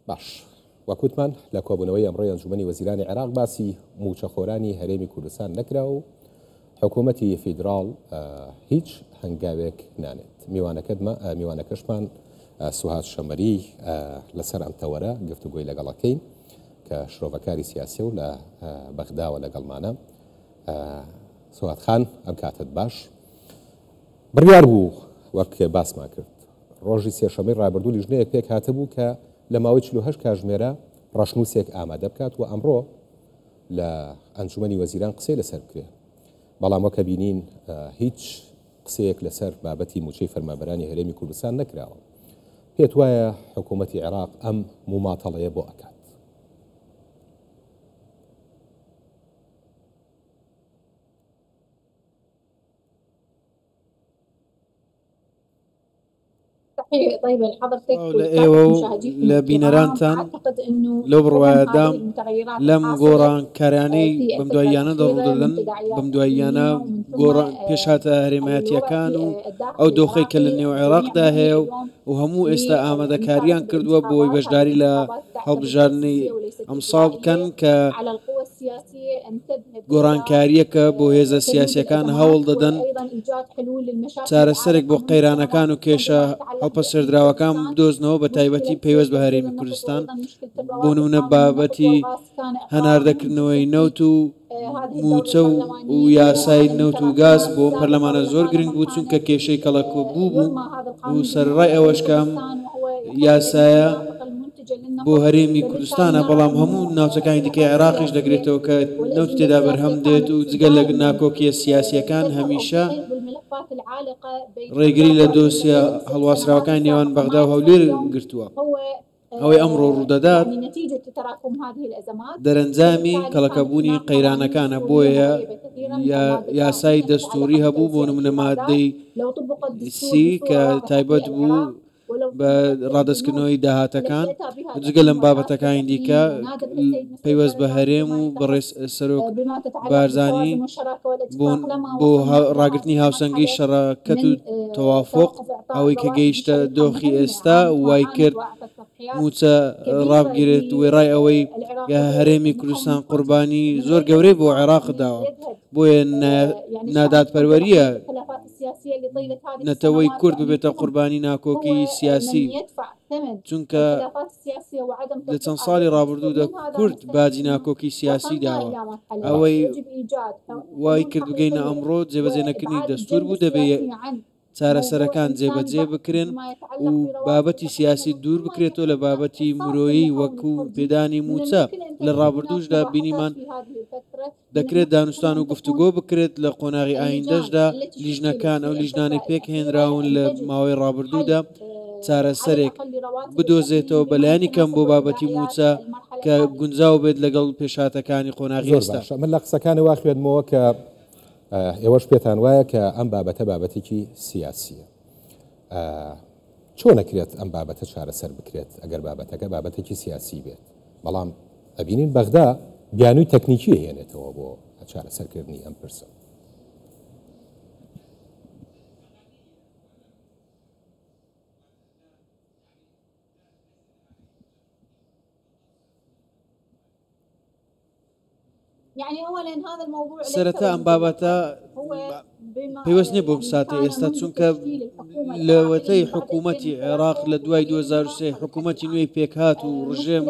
باش وەکوتمان لە کۆبوونەوەی ئەمڕۆی ئەنجومەنی وەزیرانی عێراق باسی موچەخۆرانی هەرێمی کوردستان نەکرا و حکوومەتی فیدراڵ هیچ هەنگاوێک نانێت. میوانەکەشمان سوهاد شەمەری لەسەر ئەم تەوەرە گفتوگۆی لەگەڵەکەین کە شرۆڤەکاری سیاسی و لە بەغداوە لەگەڵمانە. سوهاد خان ئەم کاتت باش بڕیار بوو وەک باسمان کرد ڕۆژی سێشەمەی ڕابردوو لیژنەیەک پێک هاتەبوو کە لە ماوەی 48 کاتژمێرە ڕەشنووسێک ئامادە بکات و ئەمڕۆ لە ئەنجومەنی وەزیران قسەی لەسەر بکرێت. بەڵام وەکە بینین هیچ قسەیەک لەسەر بابەتی موچەی فەرمانبەرانی هەرێمی کوردستان نەکراوە. پێت وایە حکوومەتی عێراق ئەم مماتەڵەیە بۆ ئەکات؟ طيب حضرتك لە بینەرانتان لەو بڕوایەدام لەم گۆڕانکاریانەی بەم دواییانە دەڕوودەدەن بەم دواییانە پێشهاتە هەرێمەتیەکان و ئەو دۆخەی کە لە نێو عێراقدا هەیە و هەموو ئێستا ئامادەکاریان کردووە بۆی بەشداری لە هەڵبژاردنەی ئەمساڵ بکەن کە گۆڕانکاریەکە بۆ هێزە سیاسیەکان هەوڵ دەدەن چارەسەرێک بۆ قەیرانەکان و کێشە هەڵپە سەردراوەکان بدۆزنەوە بە تایبەتی پەیوەست بە هەرێمی کوردستان بۆ نمونە بابەتی هەناردەکردنەوەی نەوت و موچە و یاسای نەوت و گاز بۆ پەرلەمانە زۆر گرنگ بوو چونکە کێشەی کەڵەکۆ بوو و سەرڕای ئەوەشکەم یاسایە بۆ هەرێمی کوردستانە بەڵام هەموو ناوچەکانی دیکەی عێراقیش دەگرێتەوە کە نەوت تێدا بەرهەم دێت و جگە لە ناکۆکیە سیاسیەکان هەمیشە ڕێگری لە دۆسیە هەڵواسراوەکان نێوان بەغدا و هەولێر گرتووە. ئەوەی ئەمڕۆ ڕوودەدات دەرەنجامی کەڵەکەبوونی قەیرانەکانە بۆیە یاسای دەستوری هەبوو بۆ نمونە مادەی سی کە تایبەت بوو بە ڕادستکردنەوەی داهاتەکان جگە لەم بابەتەکانی دیکە پەیوەست بە هەرێم و بەڕێز سەرۆک بارزانی بۆ ڕاگررتنی هاوسەنگی شەڕەکەت و تەوافۆق ئەوەی کە گەیشتە دۆخی ئێستا وای کرد موچە ڕابگیرێت وێڕای ئەوەی هەرێمی کوردستان قوربانی زۆر گەورەی بۆ عێراق داوە بۆیە نادادپەروەریە نەتەوەی کورد ببێتە قوربانی ناکۆکی سیاسی چونکە لە چەند ساڵی ڕابردوودا کورد باجی ناکۆکی سیاسی داوە. ئەوەی وای کرد بگەینە ئەمڕۆ جێبەجێنەکردنی دەستور بوو دەبێت چارەسەرەکان جێبەجێ بکرێن و بابەتی سیاسی دوور بکرێتەوە لە بابەتی مرۆیی وەکو پێدانی موچە. لە ڕابردووشدا بینیمان دەکرێت دانوستان و گفتوگۆ بکرێت لە قۆناغی ئایندەشدا لیژنەکان ئەو لیژنانی پێک هێنراون لە ماوەی ڕابردوودا چارەسەرێک بدۆزێتەوە بەلایانی کەم بۆ بابەتی موچە کە گونجاو بێت لەگەڵ پێشاتەکانی قۆناغی ئێستا. من لە قسەکانی وا خوێنمەوە کە ئێوەش پێتان وایە کە ئەم بابەتە بابەتێکی سیاسیە. چۆن نەکرێت ئەم بابەتە چارەسەر بکرێت ئەگەر بابەتەکە بابەتێکی سیاسی بێت؟ بەڵام ئەبینین بەغدا بیانووی تەکنیکی هێنێتەوە بۆ چارەسەرکردنی ئەم پرسە. سەرەتا ئەم بابەتە پێوەست نیە بۆم ساتە ئێستا چونکە لەوەتەی حکوومەتی عێراق لە دوای 2023 حکوومەتی نوێی پێکهات و ڕژێم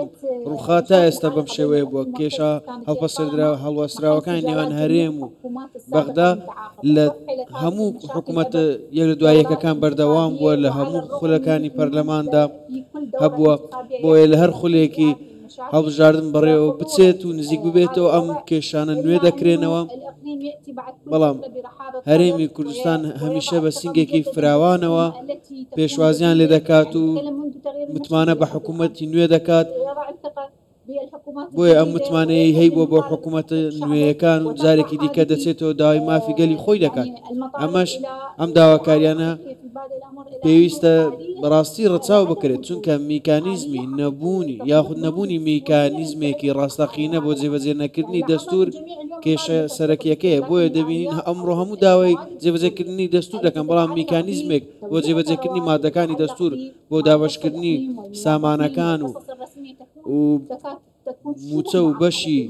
ڕووخاتە ئێستا بەم شێوەیە بووە کێشە هەڵپە سەردراوە هەڵوەستراوەکان نێوان هەرێم و بەغدا لە هەموو حکوومەتە یەک لە دوای یەکەکان بەردەوام بووە لە هەموو خولەکانی پەرلەماندا هەبووە بۆیە لە هەر خولێکی هەڵبژاردن بەڕێوە بچێت و نزیک ببێتەوە ئەم کێشانە نوێ دەکرێنەوە. بەڵام هەرێمی کوردستان هەمیشە بە سنگێکی فراوانەوە پێشوازیان لێ دەکات و متمانە بە حکوومەتی نوێ دەکات بۆیە ئەم متمانەیە هەی بۆ حکوومەتە نوێیەکان و جارێکی دیکە دەچێتەوە داوای مافی گەلی خۆی دەکات. ئەمەش ئەم داواکاریانە پێویستە بەڕاستی ڕەچاو بکرێت چونکە میکانیزمی نەبوونی یاخود نەبوونی میکانیزمێکی ڕاستەقینە بۆ جێبەجێ نەکردنی دەستور کێشە سەرەکیەکەیە. بۆیە دەبینین ئەمڕۆ هەموو داوای جێبەجێکردنی دەستور دەکەن بەڵام میکانیزمێک بۆ جێبەجێکردنی مادەکانی دەستور بۆ دابەشکردنی سامانەکان و و موچە و بەشی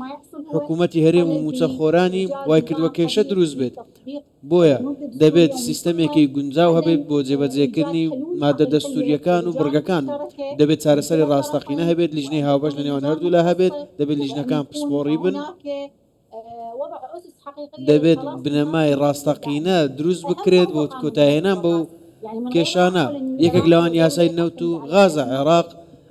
حکوومەتی هەرێم و موچە خۆرانی وای کردووە کێشە دروست بێت بۆیە دەبێت سیستەمێکی گونجاو هەبێت بۆ جێبەجێکردنی مادە دەستوریەکان و بڕگەکان دەبێت چارەسەری ڕاستەقینە هەبێت لیژنەی هاوبەش لە نێوان هەردوو لا هەبێت دەبێت لیژنەکان پسپۆڕی بن دەبێت بنەمای ڕاستەقینە دروست بکرێت بۆ کۆتایهێنان بەو کێشانە یەکێک لەوان یاسای نەوت و غازە عێراق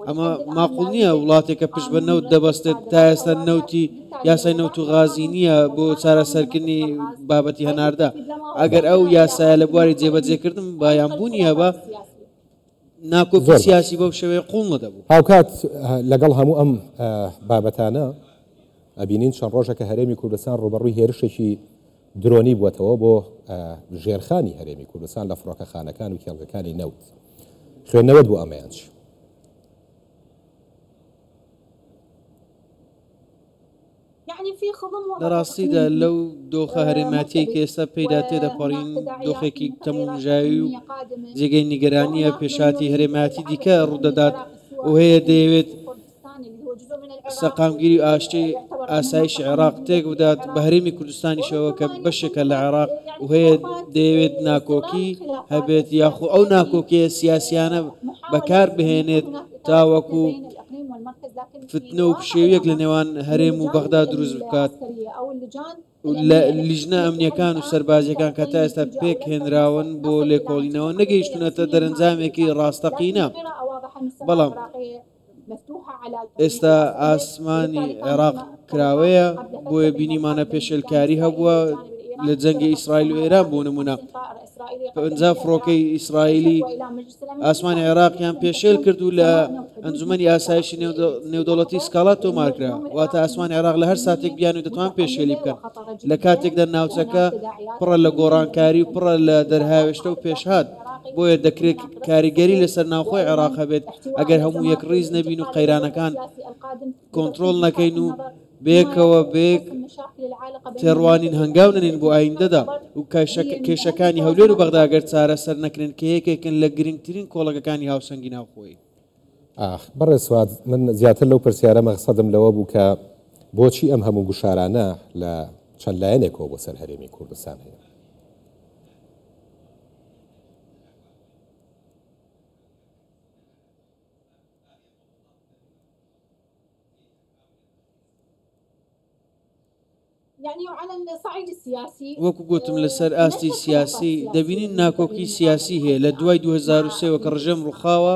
ئەمە ماقوڵ نییە وڵاتێکە پشت بە نەوت دەبەستێت تا ئێستا نەوتی یاسای نەوت و غازی نییە بۆ چارەسەرکردنی بابەتی هەناردا ئەگەر ئەو یاسایە لە بواری جێبەجێکردن بایانبوونی هەبە ناکۆفی سیاسی بەو شێوەیە قوڵ نەدەبوو هاوکات لەگەڵ هەموو ئەم بابەتانە ئەبینین چەند ڕۆژێکە هەرێمی کوردستان ڕوبەڕووی هێرشێکی درۆنی بووەتەوە بۆ ژێرخانی هەرێمی کوردستان لە فڕۆکەخانەکان و کێڵگەکانی نەوت خوێندنەوەت بوو ئەمەیانچ لە ڕاستیدا لەو دۆخە هەرێماتیەی کە ئێستا پێیدا تێدەپەڕین دۆخێکی تەمومژاوی و جێگەی نیگەرانیە پێشاتی هەرێماتی دیکە ڕوودەدات و هەیە دەیەوێت سەقامگیری و ئاشتی ئاسایشی عێراق تێک بدات بە هەرێمی کوردستانیشەوە کە بەشێکە لە عێراق و هەیە دەیەوێت ناکۆکی هەبێت یاخۆ ئەو ناکۆکیە سیاسیانە بەکار بهێنێت تاوەکو فتنە و پشێویەک لە نێوان هەرێم و بەغدا دروست بکات لە لیژنە ئەمنیەکان و سەربازیەکان کە تا ئێستا پێک هێنراون بۆ لێکۆڵینەوە نەگەیشتونەتە دەرەنجامێکی ڕاستەقینە بەڵام ئێستا ئاسمانی عێراق کراوەیە بۆیە بینیمانە پێشێلکاری هەبووە لە جەنگی ئیسرائیل و ئێران بۆ نمونە پەنجا فڕۆکەی ئیسرائیلی ئاسمانی عێراقیان پێشێل کرد و لە ئەنجومەنی ئاسایشی نێودەوڵەتی سکاڵات تۆمارکرا واتە ئاسمانی عێراق لە هەر ساتێک بیان و دەتوان پێشێلی بکەن لە کاتێکدا ناوچەکە پڕە لە گۆڕانکاری و پڕە لە دەرهاوێشتە و پێشهات بۆیە دەکرێت کاریگەری لەسەر ناوخۆی عێراق هەبێت ئەگەر هەموو یەک ڕیز نەبین و قەیرانەکان کۆنتترۆل نەکەین و بێکەوە بێک تێڕوانین هەنگاو نەنین بۆ ئایندەدا و کێشەکانی هەولێر و بەغداگەر چارە سەر نەکرێن کە یەکێکن لە گرنگترین کۆڵەکەکانی هاوسەنگی ناوخۆی بەڕێ سواد من زیاتر لەو پرسیارە مەقسەدم لەوە بوو کە بۆچی ئەم هەموو گوشارانە لە چەند لایەنێکەوە بۆ سەر هەرێمی کوردستان هەیە وەکو گوتم لەسەر ئاستی سیاسی دەبینین ناکۆکی سیاسی هەیە لە دوای 2023 کە ڕژێم ڕووخاوە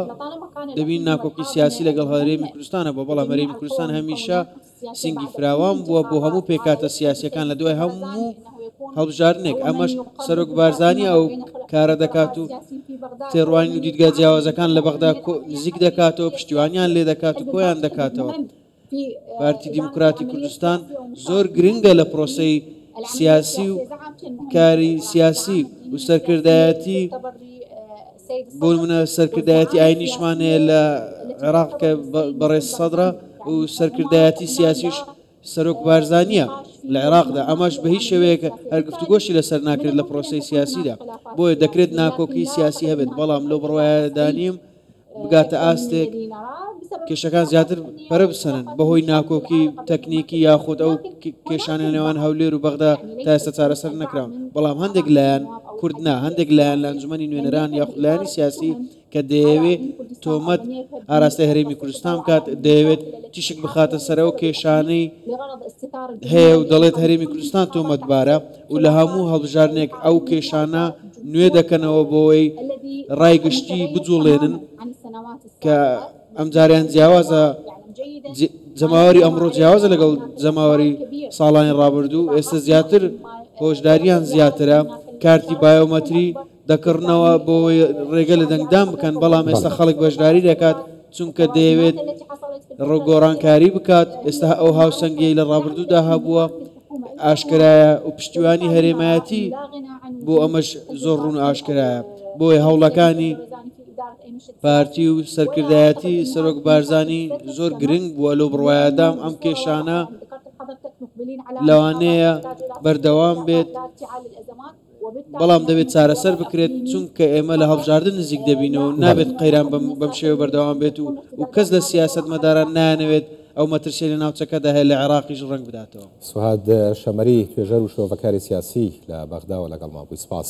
دەبین ناکۆکی سیاسی لەگەڵ هەرێمی کوردستانە بە بەڵام هەرێمی کوردستان هەمیشە سنگی فراوان بووە بۆ هەموو پێکاتە سیاسیەکان لە دوای هەموو هەڵبژارنێک ئەمەش سەرۆک بارزانانی ئەو کارە دەکات و تێڕوانی و دیدگا جیاوازەکان لە بەغدا نزیک دەکاتەوە پشتیوانیان لێ دەکات و کۆیان دەکاتەوە پارتی دیموکراتی کوردستان زۆر گرنگە لە پرۆسەی سیاسی و کاری سیاسی و سەرکردایەتی بۆ نمونە سەرکردایەتی ئاینیشمان هەیە لە عێراق کە بەڕێز سەدرە و سەرکردایەتی سیاسیش سەرۆک بارزانیە لە عێراقدا ئەمەش بە هیچ شێوەیەکە هەر گفتوگۆشی لەسەر ناکرێت لە پرۆسەی سیاسیدا بۆیە دەکرێت ناکۆکی سیاسی هەبێت بەڵام لەو بڕوایەدانیم بگاتە ئاستێک کێشەکان زیاتر پەرە بسەنن بەهۆی ناکۆکی تەکنیکی یاخود ئەو کێشانە نێوان هەولێر و بەغدا تا ئێستا چارەسەر نەکراون بەڵام هەندێک لایەن کوردنا هەندێک لایەن لە ئەنجومەنی نوێنەران یاخود لایەنی سیاسی کە دەیەوێت تۆمەت ئاراستەی هەرێمی کوردستان بکات دەیەوێت تیشک بخاتە سەرەوە کێشانەی هەیە و دەڵێت هەرێمی کوردستان تۆمەتبارە و لە هەموو هەڵبژارنێک ئەو کێشانە نوێ دەکەنەوە بۆەوەی ڕایگشتی بجوڵێنن کە ئەم جاریان جیاوازە جەماوەری ئەمڕۆ جیاوازە لەگەڵ جەماوەری ساڵانی ڕابردوو ئێستا زیاتر هۆشداریان زیاترە کارتی بایۆمەتری دەکردنەوە بۆ ڕێگە لە دەنگدان بکەن بەڵام ئێستا خەڵک بەشداری دەکات چونکە دەیەوێت ڕۆگۆڕانکاری بکات ئێستا ئەو هاوسەنگی لە ڕابردوودا هەبووە ئاشکرایە و پشتیوانی هەرێمایەتی بۆ ئەمەش زۆر ڕوون ئاشکرایە بۆیە هەوڵەکانی پارتی و سەرکردایەتی سەرۆک بارزانی زۆر گرنگ بووە لەو بڕوایەدام ئەم کێشانە لەوانەیە بەردەوام بێت بەڵام دەبێت چارەسەر بکرێت چونکە ئێمە لە هەڵبژاردن نزیک دەبینەوە نابێت قەیران بەم شێوە بەردەوام بێت و کەس لە سیاست مەداران نانەوێت ئەو مەترسیە لە ناوچەکەدا هەیە لە عێراقیش ڕەنگ بداتەوە. سوهاد شەمەری توێژەر و شۆڤەکاری سیاسی لە بەغداوە لەگەڵ مابووی سپاس.